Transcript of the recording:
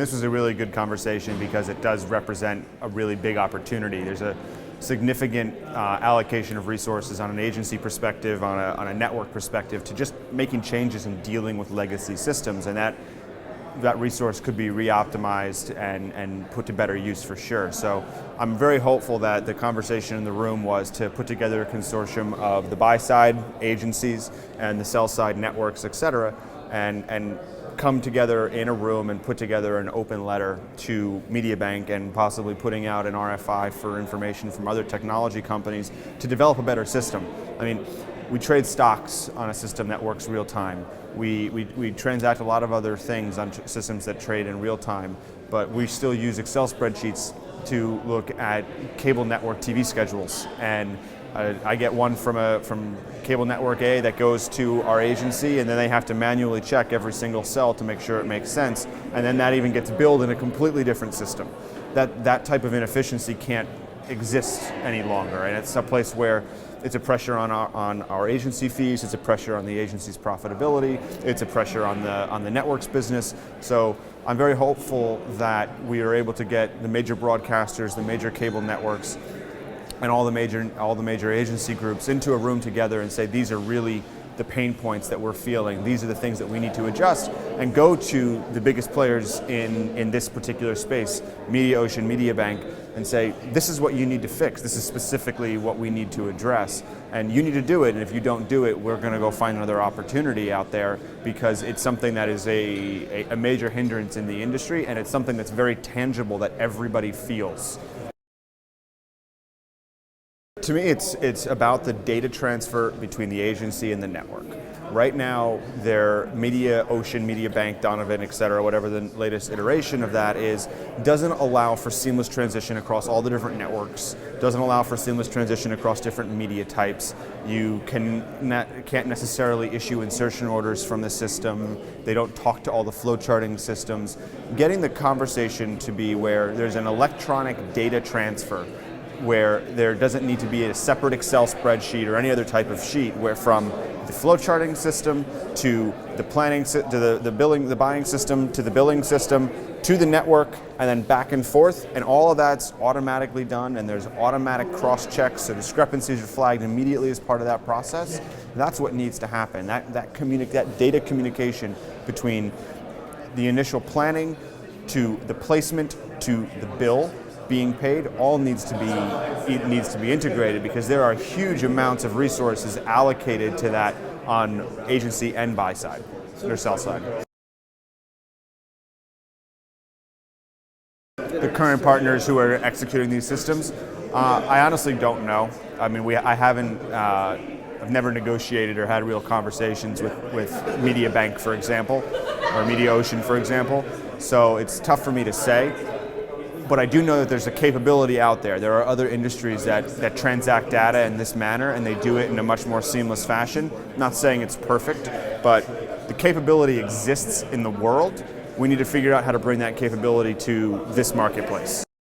this was a really good conversation because it does represent a really big opportunity. There's a significant allocation of resources on an agency perspective, on a network perspective, to just making changes and dealing with legacy systems, and that resource could be re-optimized and put to better use for sure. So I'm very hopeful that the conversation in the room was to put together a consortium of the buy-side agencies and the sell-side networks, et cetera, and come together in a room and put together an open letter to MediaBank and possibly putting out an RFI for information from other technology companies to develop a better system. I mean, we trade stocks on a system that works real time. We transact a lot of other things on systems that trade in real time, but we still use Excel spreadsheets to look at cable network TV schedules. And I get one from cable network A that goes to our agency, and then they have to manually check every single cell to make sure it makes sense. And then that even gets billed in a completely different system. That type of inefficiency can't exist any longer, and it's a place where it's a pressure on our agency fees, it's a pressure on the agency's profitability, it's a pressure on the network's business. So I'm very hopeful that we are able to get the major broadcasters, the major cable networks, and all the major agency groups into a room together and say, these are really the pain points that we're feeling, these are the things that we need to adjust, and go to the biggest players in this particular space, MediaOcean, MediaBank, and say, this is what you need to fix, this is specifically what we need to address, and you need to do it, and if you don't do it, we're going to go find another opportunity out there, because it's something that is a major hindrance in the industry, and it's something that's very tangible that everybody feels. To me, it's about the data transfer between the agency and the network. Right now, their MediaOcean, MediaBank, Donovan, et cetera, whatever the latest iteration of that is, doesn't allow for seamless transition across all the different networks, doesn't allow for seamless transition across different media types. You can't necessarily issue insertion orders from the system. They don't talk to all the flowcharting systems. Getting the conversation to be where there's an electronic data transfer, where there doesn't need to be a separate Excel spreadsheet or any other type of sheet, where from the flowcharting system to the planning, to the buying system, to the billing system, to the network, and then back and forth, and all of that's automatically done, and there's automatic cross checks, so discrepancies are flagged immediately as part of that process. That's what needs to happen. That data communication between the initial planning to the placement to the bill being paid all needs to be integrated, because there are huge amounts of resources allocated to that on agency and buy side or sell side. The current partners who are executing these systems, I honestly don't know. I mean, I've never negotiated or had real conversations with MediaBank, for example, or MediaOcean, for example. So it's tough for me to say. But I do know that there's a capability out there. There are other industries that transact data in this manner, and they do it in a much more seamless fashion. I'm not saying it's perfect, but the capability exists in the world. We need to figure out how to bring that capability to this marketplace.